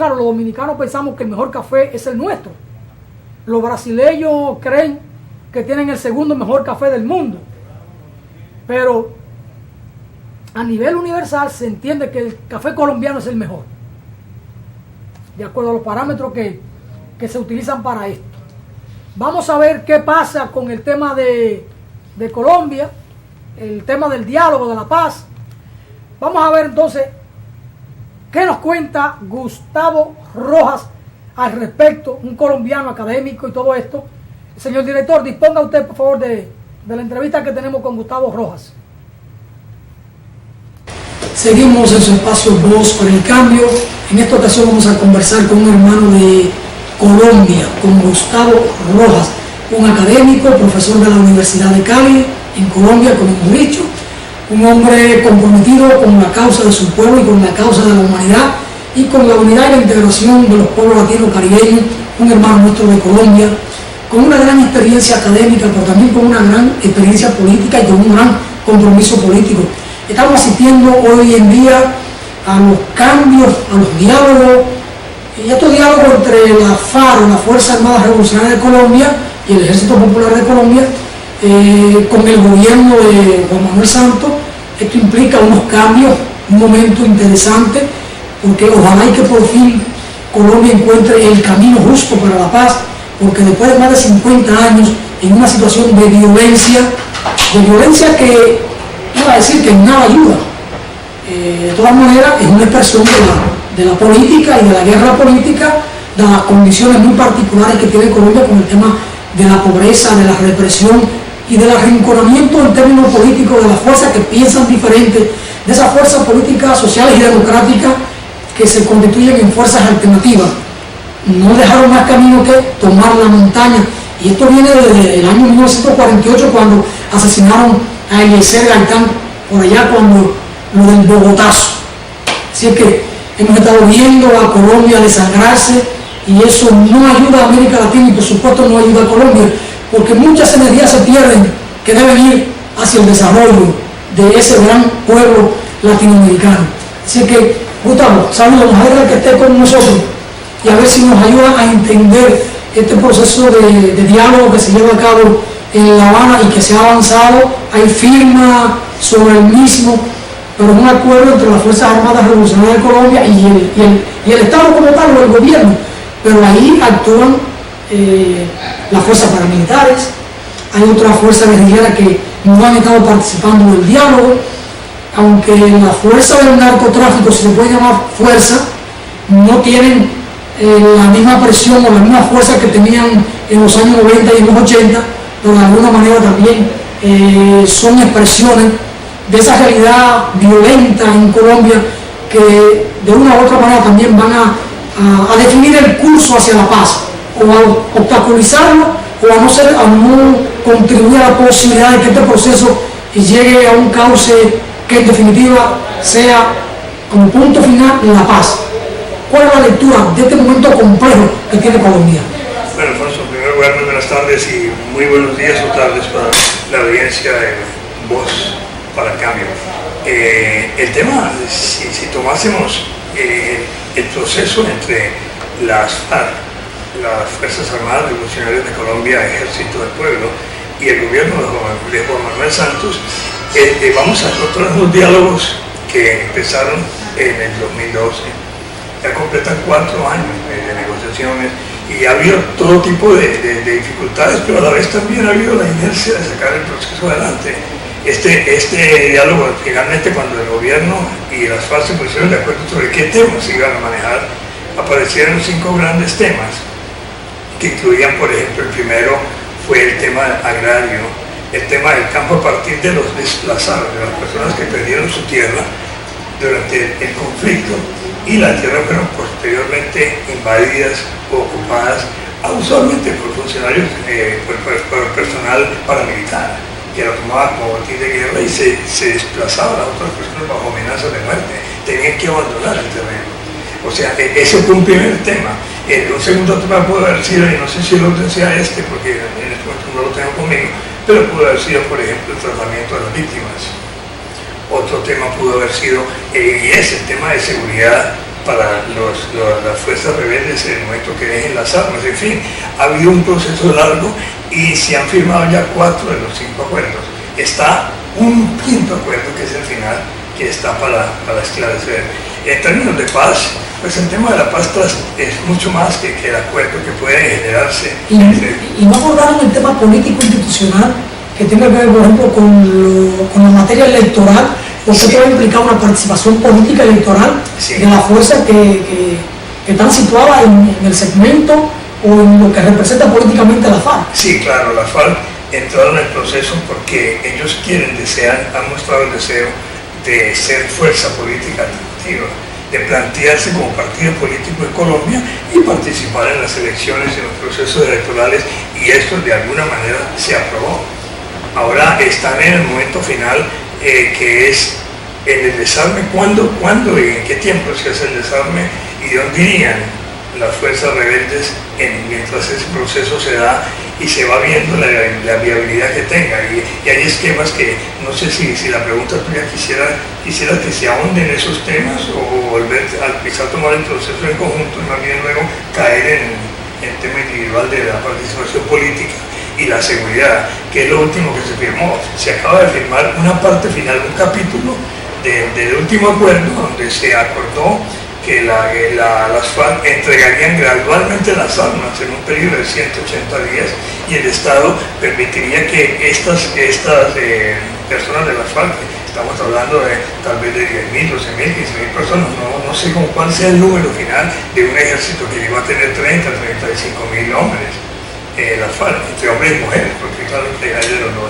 Claro, los dominicanos pensamos que el mejor café es el nuestro. Los brasileños creen que tienen el segundo mejor café del mundo. Pero a nivel universal se entiende que el café colombiano es el mejor, de acuerdo a los parámetros que se utilizan para esto. Vamos a ver qué pasa con el tema de Colombia, el tema del diálogo, de la paz. Vamos a ver entonces qué nos cuenta Gustavo Rojas al respecto, un colombiano académico y todo esto. Señor director, disponga usted por favor de la entrevista que tenemos con Gustavo Rojas. Seguimos en su espacio Voz por el Cambio. En esta ocasión vamos a conversar con un hermano de Colombia, con Gustavo Rojas, un académico, profesor de la Universidad de Cali, en Colombia, como hemos dicho, un hombre comprometido con la causa de su pueblo y con la causa de la humanidad y con la unidad y la integración de los pueblos latinos caribeños, un hermano nuestro de Colombia, con una gran experiencia académica, pero también con una gran experiencia política y con un gran compromiso político. Estamos asistiendo hoy en día a los cambios, a los diálogos, y estos diálogos entre la FARC, la Fuerza Armada Revolucionaria de Colombia, y el Ejército Popular de Colombia, con el gobierno de Juan Manuel Santos. Esto implica unos cambios, un momento interesante, porque ojalá y que por fin Colombia encuentre el camino justo para la paz, porque después de más de 50 años en una situación de violencia que iba a decir que en nada ayuda. De todas maneras, es una expresión de la política y de la guerra política, de las condiciones muy particulares que tiene Colombia con el tema de la pobreza, de la represión y del arrinconamiento en términos políticos de las fuerzas que piensan diferente, de esas fuerzas políticas, sociales y democráticas que se constituyen en fuerzas alternativas. No dejaron más camino que tomar la montaña. Y esto viene desde el año 1948, cuando asesinaron a Eliezer Gaitán, por allá cuando lo del Bogotazo. Así es que hemos estado viendo a Colombia desangrarse y eso no ayuda a América Latina y por supuesto no ayuda a Colombia, porque muchas energías se pierden que deben ir hacia el desarrollo de ese gran pueblo latinoamericano. Así que, Gustavo, saludos, nos alegra que esté con nosotros y a ver si nos ayuda a entender este proceso de diálogo que se lleva a cabo en La Habana y que se ha avanzado. Hay firma sobre el mismo, pero un acuerdo entre las Fuerzas Armadas Revolucionarias de Colombia y el Estado como tal, o el gobierno, pero ahí actúan las fuerzas paramilitares, hay otras fuerzas guerrilleras que no han estado participando del diálogo, aunque la fuerza del narcotráfico, si se puede llamar fuerza, no tienen la misma presión o la misma fuerza que tenían en los años 90 y en los 80, pero de alguna manera también son expresiones de esa realidad violenta en Colombia que de una u otra manera también van a definir el curso hacia la paz, o a obstaculizarlo, o a no contribuir a la posibilidad de que este proceso llegue a un cauce que en definitiva sea como punto final la paz. ¿Cuál es la lectura de este momento complejo que tiene Colombia? Bueno, Alfonso, en primer lugar, muy buenas tardes y muy buenos días o tardes para la audiencia de Voz para el Cambio. El tema, si tomásemos el proceso entre las FARC, las Fuerzas Armadas Revolucionarias de Colombia, Ejército del Pueblo, y el gobierno de Juan Manuel Santos, vamos a encontrar unos diálogos que empezaron en el 2012. Ya completan 4 años de negociaciones y ha habido todo tipo de dificultades, pero a la vez también ha habido la inercia de sacar el proceso adelante. Este diálogo, finalmente, cuando el gobierno y las FARC se pusieron de acuerdo sobre qué temas se iban a manejar, aparecieron 5 grandes temas que incluían, por ejemplo, el primero fue el tema agrario, el tema del campo a partir de los desplazados, de las personas que perdieron su tierra durante el conflicto, y las tierras fueron posteriormente invadidas o ocupadas usualmente por funcionarios, por personal paramilitar, que lo tomaba como botín de guerra y se desplazaba a otras personas bajo amenazas de muerte, tenían que abandonar el terreno. O sea, ese fue un primer tema. Un segundo tema pudo haber sido, y no sé si el orden sea este, porque en este momento no lo tengo conmigo, pero pudo haber sido, por ejemplo, el tratamiento de las víctimas. Otro tema pudo haber sido, y es el tema de seguridad para las fuerzas rebeldes en el momento que dejen las armas. En fin, ha habido un proceso largo y se han firmado ya 4 de los 5 acuerdos. Está un 5º acuerdo, que es el final, que está para esclarecer. En términos de paz, pues el tema de la paz es mucho más que el acuerdo que puede generarse. Y no abordaron el tema político institucional que tenga que ver, por ejemplo, con la materia electoral, porque esto va a implicar una participación política electoral de la fuerza que están situadas en el segmento o en lo que representa políticamente a la FARC. Sí, claro, la FARC entraron en el proceso porque ellos han mostrado el deseo de ser fuerza política alternativa, de plantearse como partido político en Colombia y participar en las elecciones, en los procesos electorales, y esto de alguna manera se aprobó. Ahora están en el momento final, que es en el desarme. ¿Cuándo y en qué tiempo se hace el desarme y de dónde irían las fuerzas rebeldes mientras ese proceso se da y se va viendo la viabilidad que tenga? Y hay esquemas que no sé si la pregunta tuya quisiera que se ahonde en esos temas, o volver a quizá tomar el proceso en conjunto y más bien luego caer en el tema individual de la participación política y la seguridad, que es lo último que se firmó. Se acaba de firmar una parte final, un capítulo del último acuerdo, donde se acordó que las FARC entregarían gradualmente las armas en un periodo de 180 días, y el Estado permitiría que estas personas de las FARC, estamos hablando de tal vez de 10.000, 12.000, 15.000 personas, no sé cuál sea el número final de un ejército que llegó a tener 30, 35.000 hombres, las FARC, entre hombres y mujeres, porque claro que hay de los dos.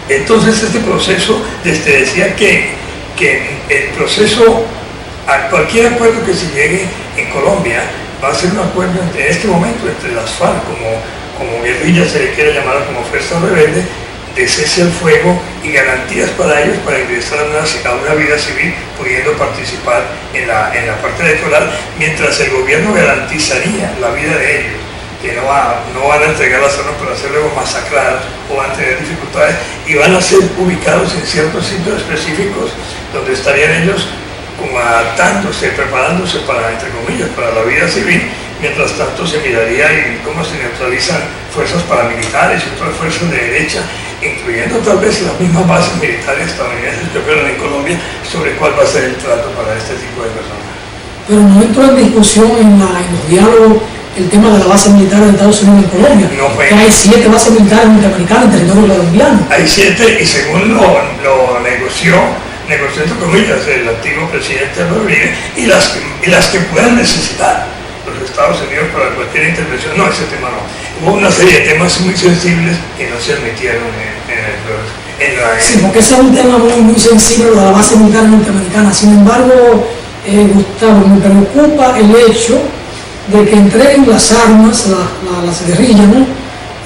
Entonces este proceso, decía que el proceso, a cualquier acuerdo que se llegue en Colombia, va a ser un acuerdo en este momento entre las FARC, como guerrilla se le quiere llamar, como fuerza rebelde, de cese al fuego y garantías para ellos para ingresar a una vida civil, pudiendo participar en la parte electoral, mientras el gobierno garantizaría la vida de ellos, que no van a entregar las armas para ser luego masacradas o van a tener dificultades, y van a ser ubicados en ciertos sitios específicos donde estarían ellos como adaptándose, preparándose para, entre comillas, para la vida civil. Mientras tanto se miraría y cómo se neutralizan fuerzas paramilitares y otras fuerzas de derecha, incluyendo tal vez las mismas bases militares estadounidenses que operan en Colombia, sobre cuál va a ser el trato para este tipo de personas. Pero no entró en discusión en los diálogos el tema de la base militar de Estados Unidos en Colombia. No fue. Que hay 7 bases militares norteamericanas en territorio colombiano. Hay 7, y según lo negoció entre comillas el antiguo presidente Rodríguez, y las que puedan necesitar los Estados Unidos para cualquier intervención. No, ese tema no. Hubo una serie de temas muy sensibles que no se admitieron Sí, porque ese es un tema muy sensible de la base militar norteamericana. Sin embargo, Gustavo, me preocupa el hecho de que entreguen las armas, las guerrillas, ¿no?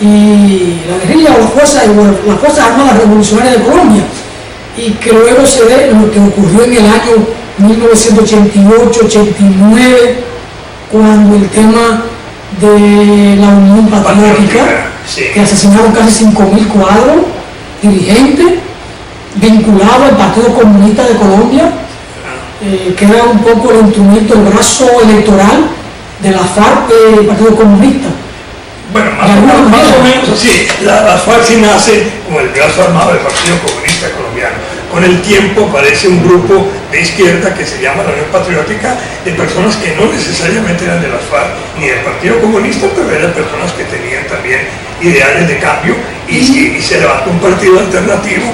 Y la guerrilla o las fuerzas armadas revolucionarias de Colombia, y que luego se ve lo que ocurrió en el año 1988-89, cuando el tema de la Unión Patriótica, sí, que asesinaron casi 5.000 cuadros dirigentes vinculados al Partido Comunista de Colombia, que era un poco el instrumento, el brazo electoral de la FARC del Partido Comunista. Bueno, más o menos así. La FARC sí nace como el brazo armado del Partido Comunista Colombiano. Con el tiempo aparece un grupo de izquierda que se llama la Unión Patriótica, de personas que no necesariamente eran de la FARC ni del Partido Comunista, pero eran personas que tenían también ideales de cambio, y se levantó un partido alternativo.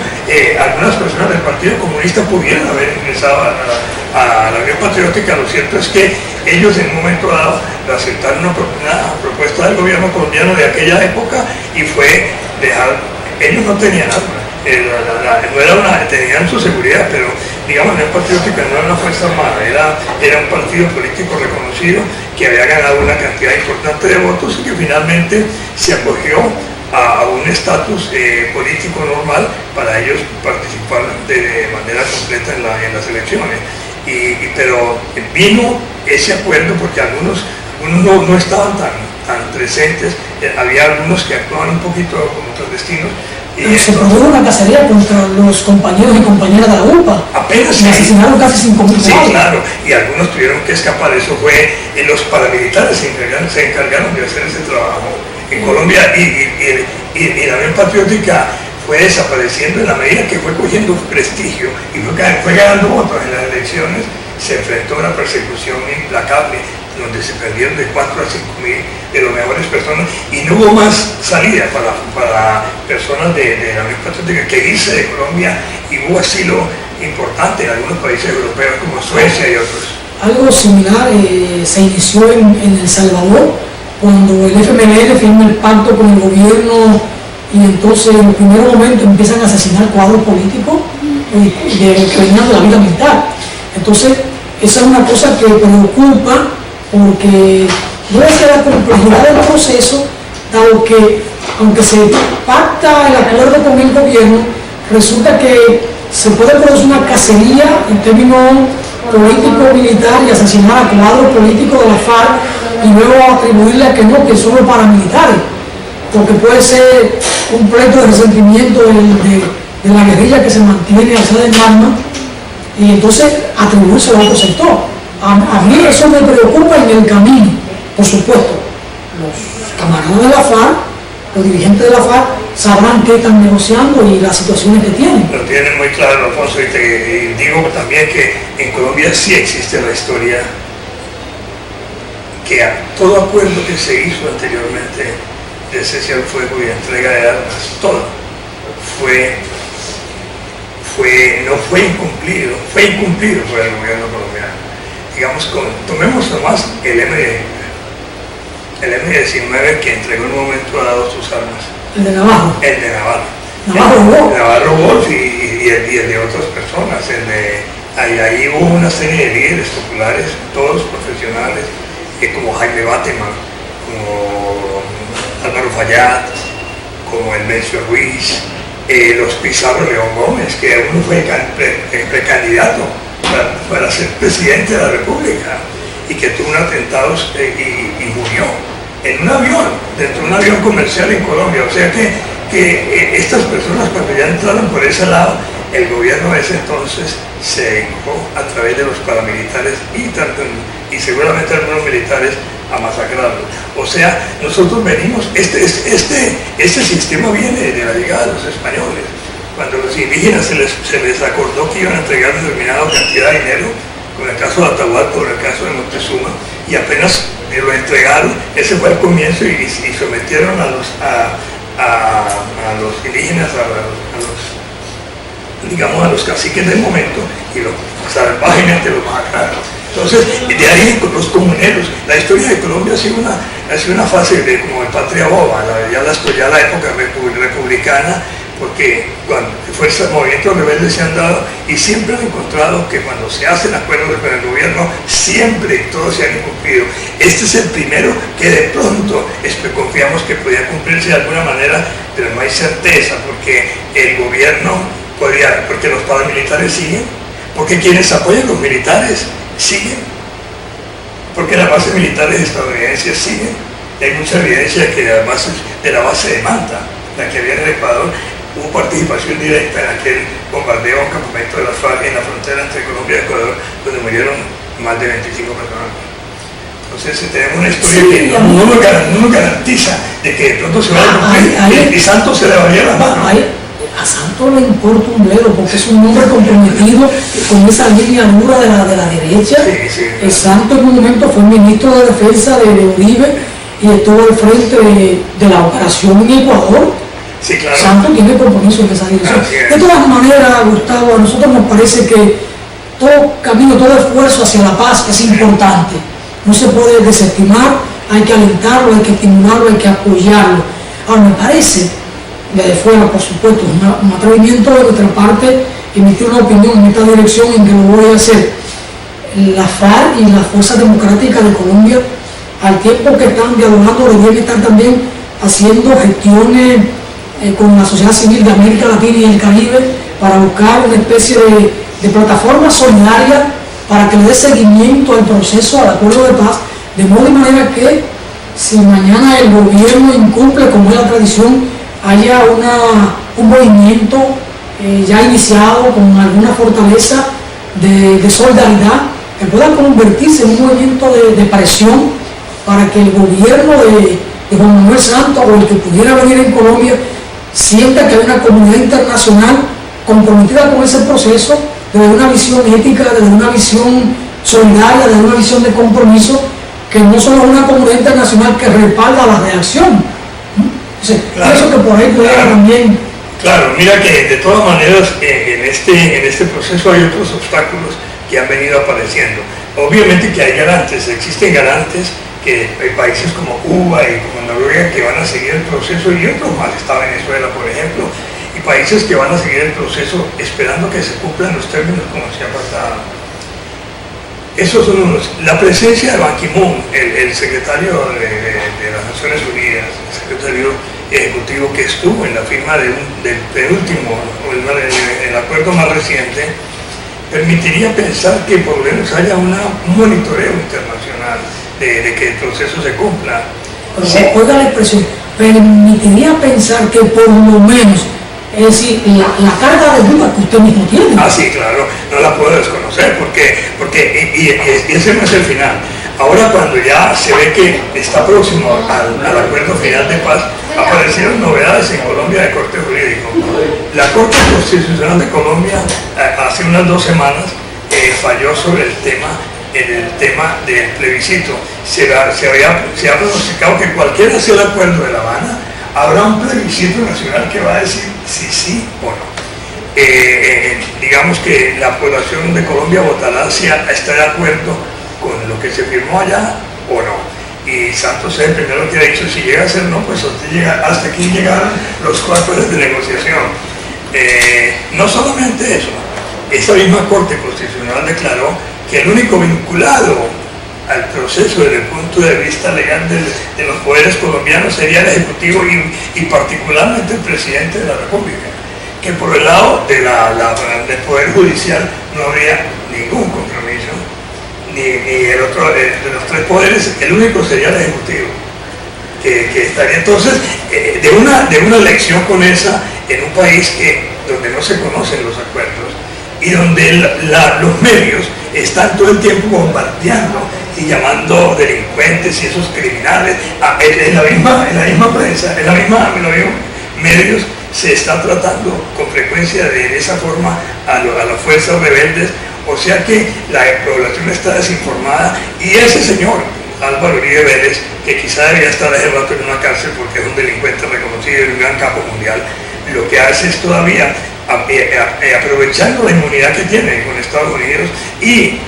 Algunas personas del Partido Comunista pudieran haber ingresado a la Unión Patriótica. Lo cierto es que ellos en un momento dado aceptaron una propuesta del gobierno colombiano de aquella época, y fue ellos no tenían armas, tenían su seguridad, pero digamos, la Unión Patriótica no era una fuerza armada, era un partido político reconocido que había ganado una cantidad importante de votos y que finalmente se acogió a un estatus político normal para ellos participar de manera completa en las elecciones. Pero vino ese acuerdo porque algunos no estaban tan presentes, había algunos que actuaban un poquito como clandestinos, se produjo una cacería contra los compañeros y compañeras de la UPA. Apenas se asesinaron casi 5.000 sí, claro, y algunos tuvieron que escapar. Eso fue, los paramilitares se encargaron de hacer ese trabajo en Colombia, y la Unión Patriótica fue desapareciendo en la medida que fue cogiendo prestigio y fue ganando votos en las elecciones. Se enfrentó a una persecución implacable, donde se perdieron de 4 a 5.000 de las mejores personas, y no hubo más salida para personas de la Unión Patriótica que irse de Colombia, y hubo asilo importante en algunos países europeos como Suecia y otros. Algo similar se inició en El Salvador, cuando el FMLN firma el pacto con el gobierno, y entonces en el primer momento empiezan a asesinar cuadros políticos que venían de la vida militar. Entonces, esa es una cosa que preocupa, porque no es la complejidad del proceso, dado que aunque se pacta el acuerdo con el gobierno, resulta que se puede producir una cacería en términos político-militar y asesinar a cuadros políticos de la FARC y luego atribuirle a que no, que son los paramilitares, porque puede ser un pleito de resentimiento de la guerrilla que se mantiene alzada en armas, y entonces atribuirse a otro sector. A mí eso me preocupa en el camino. Por supuesto, los camaradas de la FARC, los dirigentes de la FARC, sabrán qué están negociando y las situaciones que tienen. Lo tienen muy claro, Alfonso, y te digo también que en Colombia sí existe la historia que a todo acuerdo que se hizo anteriormente de cese al fuego y entrega de armas, todo no fue incumplido, fue incumplido por el gobierno colombiano. Digamos, tomemos nomás el M-19 que entregó en un momento dado sus armas. El de Navarro. El de Navarro. Navarro Wolf y el de otras personas. Ahí hubo una serie de líderes populares, todos profesionales, como Jaime Bateman, como Álvaro Fayad, como el Mencio Ruiz, los Pizarro León Gómez, que uno fue precandidato para ser presidente de la República, y que tuvo un atentado y murió en un avión, dentro de un avión comercial en Colombia. O sea que estas personas, cuando ya entraron por ese lado, el gobierno de ese entonces se dedicó a través de los paramilitares y seguramente algunos militares a masacrarlos. O sea, nosotros venimos, este sistema viene de la llegada de los españoles. Cuando a los indígenas se les acordó que iban a entregar determinada cantidad de dinero, con el caso de Atahualpa, con el caso de Moctezuma, y apenas lo entregaron, ese fue el comienzo, y sometieron a los indígenas, a los caciques del momento, y salvajemente los masacraron. Entonces, de ahí los comuneros. La historia de Colombia ha sido una fase como de patria boba, ya la época republicana, porque cuando movimientos rebeldes se han dado, y siempre han encontrado que cuando se hacen acuerdos con el gobierno, siempre todos se han incumplido. Este es el primero que de pronto confiamos que podía cumplirse de alguna manera, pero no hay certeza, porque el gobierno porque los paramilitares siguen, porque quienes apoyan los militares siguen, porque las bases militares estadounidenses siguen. Hay mucha evidencia que además de la base de Manta, la que había en el Ecuador, hubo participación directa en aquel bombardeo a un campamento de la FARC en la frontera entre Colombia y Ecuador, donde murieron más de 25 personas. Entonces tenemos una historia que no nos garantiza de que de pronto se va a cumplir, y Santos se le varía la mano. A Santos le importa un bledo, porque es un hombre comprometido con esa línea dura de la derecha. Sí, Santos en un momento fue ministro de Defensa de Uribe y estuvo al frente de la operación en Ecuador. Sí, claro. Santos tiene compromiso en esa dirección. De todas maneras, Gustavo, a nosotros nos parece que todo camino, todo esfuerzo hacia la paz es importante. No se puede desestimar, hay que alentarlo, hay que estimularlo, hay que apoyarlo. Ahora, me parece, desde fuera, por supuesto, un atrevimiento de nuestra parte emitir una opinión en esta dirección, en que lo voy a hacer. La FARC y las Fuerzas Democráticas de Colombia, al tiempo que están dialogando, deberían estar también haciendo gestiones con la sociedad civil de América Latina y el Caribe para buscar una especie de plataforma solidaria para que le dé seguimiento al proceso, al acuerdo de paz, de modo y manera que si mañana el gobierno incumple, como es la tradición, haya un movimiento ya iniciado con alguna fortaleza de solidaridad que pueda convertirse en un movimiento de presión para que el gobierno de Juan Manuel Santos o el que pudiera venir en Colombia sienta que hay una comunidad internacional comprometida con ese proceso desde una visión ética, desde una visión solidaria, desde una visión de compromiso, que no solo es una comunidad internacional que respalda la reacción. Entonces, claro, pienso que por ahí pudiera también... Claro, mira que de todas maneras en este proceso hay otros obstáculos que han venido apareciendo. Obviamente que hay garantes, existen garantes, que hay países como Cuba y como Noruega que van a seguir el proceso, y otros más, está Venezuela por ejemplo, y países que van a seguir el proceso esperando que se cumplan los términos como se ha pasado. Esos son unos. La presencia de Ban Ki-moon, el secretario de las Naciones Unidas, el secretario ejecutivo que estuvo en la firma del penúltimo, el acuerdo más reciente, permitiría pensar que por lo menos haya un monitoreo internacional de que el proceso se cumpla. Sí. Oiga la expresión, permitiría pensar que por lo menos, es decir, la carga de duda que usted mismo tiene. Ah, sí, claro, no la puedo desconocer, porque ese no es el final. Ahora cuando ya se ve que está próximo al acuerdo final de paz, aparecieron novedades en Colombia de corte jurídico. La Corte Constitucional de Colombia hace unas 2 semanas falló sobre el tema del plebiscito. Se ha pronosticado que cualquiera sea el acuerdo de La Habana, habrá un plebiscito nacional que va a decir si sí o no. Digamos que la población de Colombia votará si está de acuerdo con lo que se firmó allá o no. Y Santos es el primero que ha dicho, si llega a ser no, pues hasta aquí llegaron los 4 años de negociación. No solamente eso, esa misma Corte Constitucional declaró que el único vinculado al proceso desde el punto de vista legal de los poderes colombianos sería el Ejecutivo y particularmente el Presidente de la República, que por el lado del Poder Judicial no habría ningún compromiso, ni el otro de los 3 poderes, el único sería el Ejecutivo, que estaría entonces de una elección con esa en un país donde no se conocen los acuerdos y donde los medios están todo el tiempo bombardeando y llamando delincuentes y esos criminales. En la misma prensa, en los mismos medios se está tratando con frecuencia de esa forma a las fuerzas rebeldes, o sea que la población está desinformada, y ese señor Álvaro Uribe Vélez, que quizá debería estar hace rato en una cárcel porque es un delincuente reconocido y un gran capo mundial, lo que hace es todavía aprovechando la inmunidad que tiene con Estados Unidos y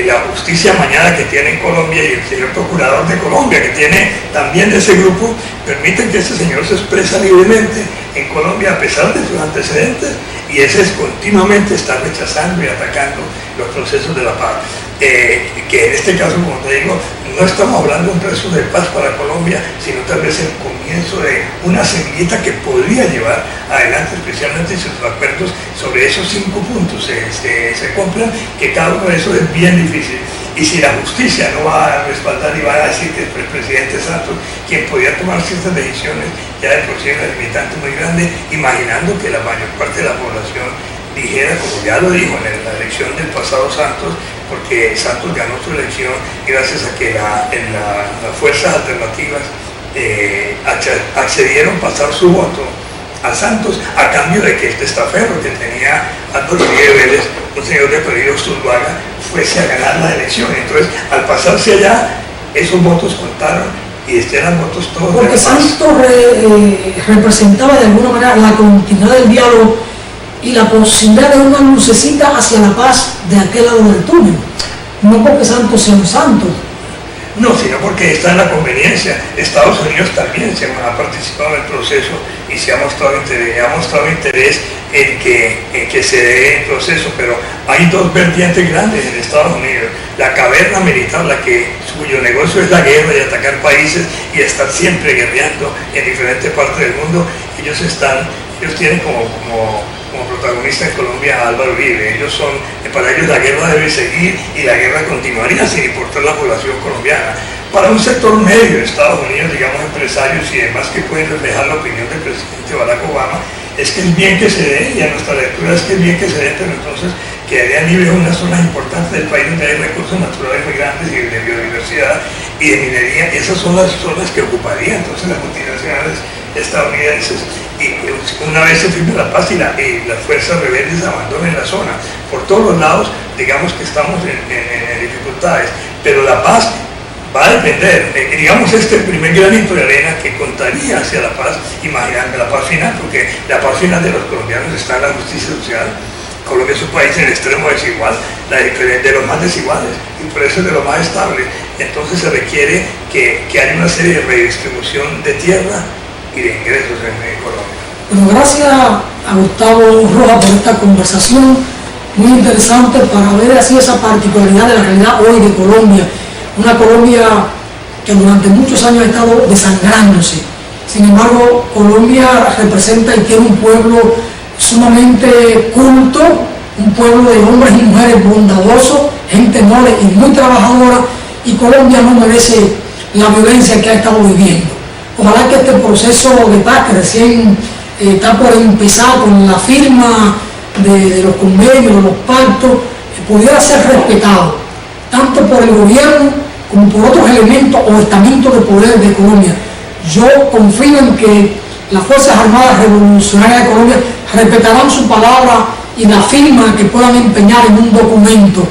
la justicia amañada que tiene en Colombia, y el señor procurador de Colombia que tiene también de ese grupo, permiten que este señor se expresa libremente en Colombia a pesar de sus antecedentes, y ese es continuamente estar rechazando y atacando los procesos de la paz. Que en este caso, como te digo, no estamos hablando de un proceso de paz para Colombia, sino tal vez el comienzo de una semillita que podría llevar adelante, especialmente si los acuerdos sobre esos 5 puntos se cumplan, que cada uno de esos es bien difícil. Y si la justicia no va a respaldar y va a decir que es el presidente Santos quien podía tomar ciertas decisiones, ya de por sí es una limitante muy grande, imaginando que la mayor parte de la población dijera, como ya lo dijo en la elección del pasado Santos, porque Santos ganó su elección gracias a que las fuerzas alternativas accedieron a pasar su voto a Santos a cambio de que el testaferro que tenía Álvaro Uribe Vélez, un señor de apellido Zuluaga, fuese a ganar la elección. Entonces, al pasarse allá, esos votos contaron y eran votos todos. Porque Santos representaba de alguna manera la continuidad del diálogo y la posibilidad de una lucecita hacia la paz de aquel lado del túnel. No porque Santos sea un santo. No, sino porque está en la conveniencia. Estados Unidos también se ha participado en el proceso y se ha mostrado interés en que se dé el proceso, pero hay 2 vertientes grandes en Estados Unidos. La caverna militar, cuyo negocio es la guerra y atacar países y estar siempre guerreando en diferentes partes del mundo. Ellos tienen como protagonista en Colombia a Álvaro Uribe. Para ellos la guerra debe seguir y la guerra continuaría sin importar la población colombiana. Para un sector medio de Estados Unidos, digamos empresarios y demás que pueden reflejar la opinión del presidente Barack Obama, es que es bien que se dé, y a nuestra lectura es que es bien que se dé, pero entonces quedarían libres unas zonas importantes del país donde hay recursos naturales muy grandes y de biodiversidad y de minería. Esas son las zonas que ocuparían entonces las multinacionales estadounidenses, y una vez se firme la paz y las fuerzas rebeldes abandonen la zona, por todos los lados digamos que estamos en dificultades, pero la paz va a depender, digamos, este primer granito de arena que contaría hacia la paz, imaginando la paz final, porque la paz final de los colombianos está en la justicia social. Colombia es un país en extremo desigual, de los más desiguales, y por eso es de los más estables. Entonces se requiere que haya una serie de redistribución de tierra y de ingresos en Colombia. Bueno, gracias a Gustavo Rojas por esta conversación muy interesante para ver así esa particularidad de la realidad hoy de Colombia. Una Colombia que durante muchos años ha estado desangrándose. Sin embargo, Colombia representa y tiene un pueblo sumamente culto, un pueblo de hombres y mujeres bondadosos, gente noble y muy trabajadora, y Colombia no merece la violencia que ha estado viviendo. Ojalá que este proceso de paz que recién está por empezar con la firma de los convenios, de los pactos, pudiera ser respetado, tanto por el gobierno como por otros elementos o estamentos de poder de Colombia. Yo confío en que las Fuerzas Armadas Revolucionarias de Colombia respetarán su palabra y la firma que puedan empeñar en un documento,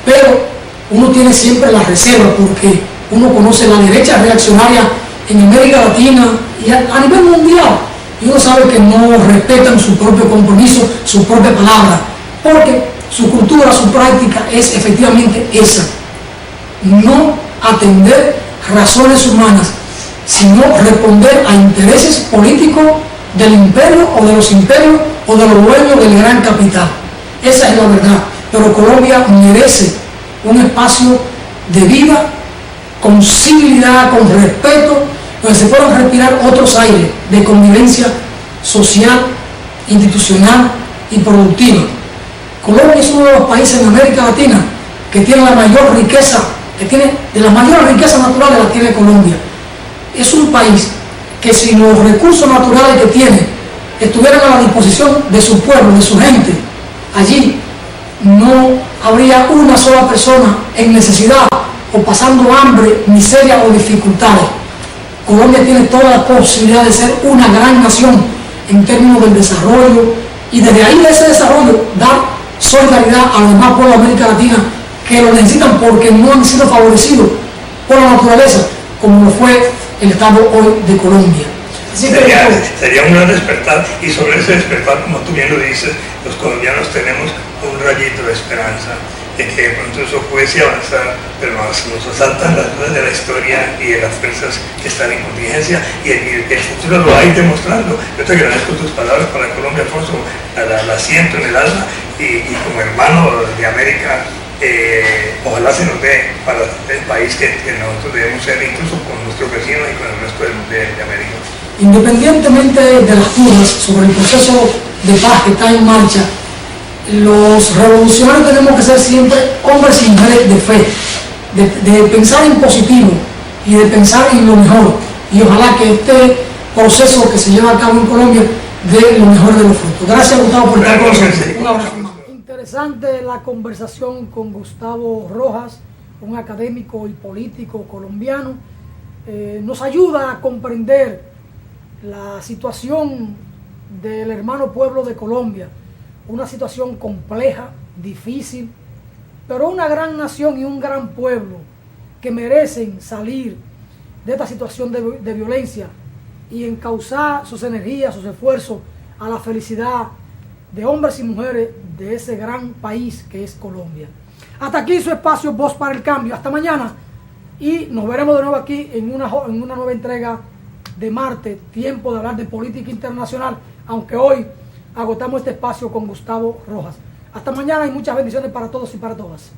pero uno tiene siempre la reserva porque uno conoce la derecha reaccionaria en América Latina y a nivel mundial, y uno sabe que no respetan su propio compromiso, su propia palabra, porque su cultura, su práctica es efectivamente esa: no atender razones humanas, sino responder a intereses políticos del imperio o de los imperios o de los dueños del gran capital. Esa es la verdad. Pero Colombia merece un espacio de vida con civilidad, con respeto, donde se puedan respirar otros aires de convivencia social, institucional y productiva. Colombia es uno de los países en América Latina que tiene la mayor riqueza, de las mayores riquezas naturales las tiene Colombia. Es un país que si los recursos naturales que tiene estuvieran a la disposición de su pueblo, de su gente, allí no habría una sola persona en necesidad o pasando hambre, miseria o dificultades. Colombia tiene toda la posibilidad de ser una gran nación en términos del desarrollo, y desde ahí, de ese desarrollo, dar solidaridad a los demás pueblos de América Latina que lo necesitan porque no han sido favorecidos por la naturaleza como lo fue el Estado hoy de Colombia. Así que sería un gran despertar, y sobre ese despertar, como tú bien lo dices, los colombianos tenemos un rayito de esperanza de que de pronto eso fuese avanzar, pero nos asaltan las dudas de la historia y de las fuerzas que están en contingencia, y el futuro lo va a ir demostrando. Yo te agradezco tus palabras para Colombia, Alfonso, la siento en el alma, y como hermano de América, ojalá se nos dé para el país que nosotros debemos ser, incluso con nuestros vecinos y con el resto de América. Independientemente de las dudas sobre el proceso de paz que está en marcha, los revolucionarios tenemos que ser siempre hombres y mujeres de fe, de pensar en positivo y de pensar en lo mejor, y ojalá que este proceso que se lleva a cabo en Colombia dé lo mejor de los frutos. Gracias, Gustavo, por estar con nosotros. Un abrazo. Interesante la conversación con Gustavo Rojas, un académico y político colombiano. Nos ayuda a comprender la situación del hermano pueblo de Colombia, una situación compleja, difícil, pero una gran nación y un gran pueblo que merecen salir de esta situación de violencia y encauzar sus energías, sus esfuerzos a la felicidad de hombres y mujeres de ese gran país que es Colombia. Hasta aquí su espacio Voz para el Cambio. Hasta mañana, y nos veremos de nuevo aquí en una nueva entrega de Marte, tiempo de hablar de política internacional, aunque hoy agotamos este espacio con Gustavo Rojas. Hasta mañana y muchas bendiciones para todos y para todas.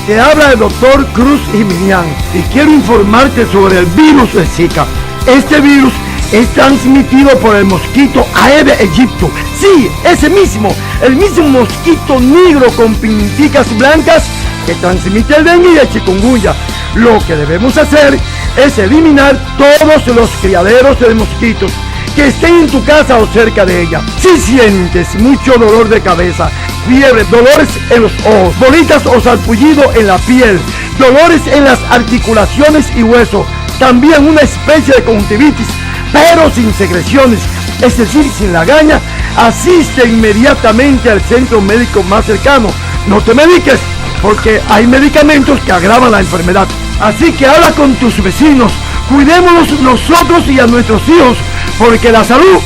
Te habla el doctor Cruz Jiminián y quiero informarte sobre el virus de Zika. Este virus es transmitido por el mosquito Aedes aegypti. Sí, ese mismo, el mismo mosquito negro con pinticas blancas que transmite el dengue y el chikungunya. Lo que debemos hacer es eliminar todos los criaderos de mosquitos que estén en tu casa o cerca de ella. Si sientes mucho dolor de cabeza, fiebre, dolores en los ojos, bolitas o sarpullido en la piel, dolores en las articulaciones y huesos, también una especie de conjuntivitis, pero sin secreciones, es decir, sin lagaña, asiste inmediatamente al centro médico más cercano. No te mediques, porque hay medicamentos que agravan la enfermedad. Así que habla con tus vecinos, cuidémonos nosotros y a nuestros hijos, porque la salud...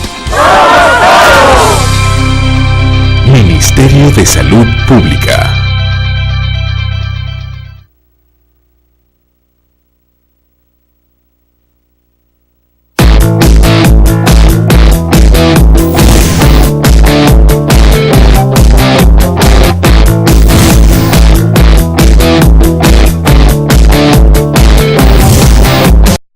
Ministerio de Salud Pública.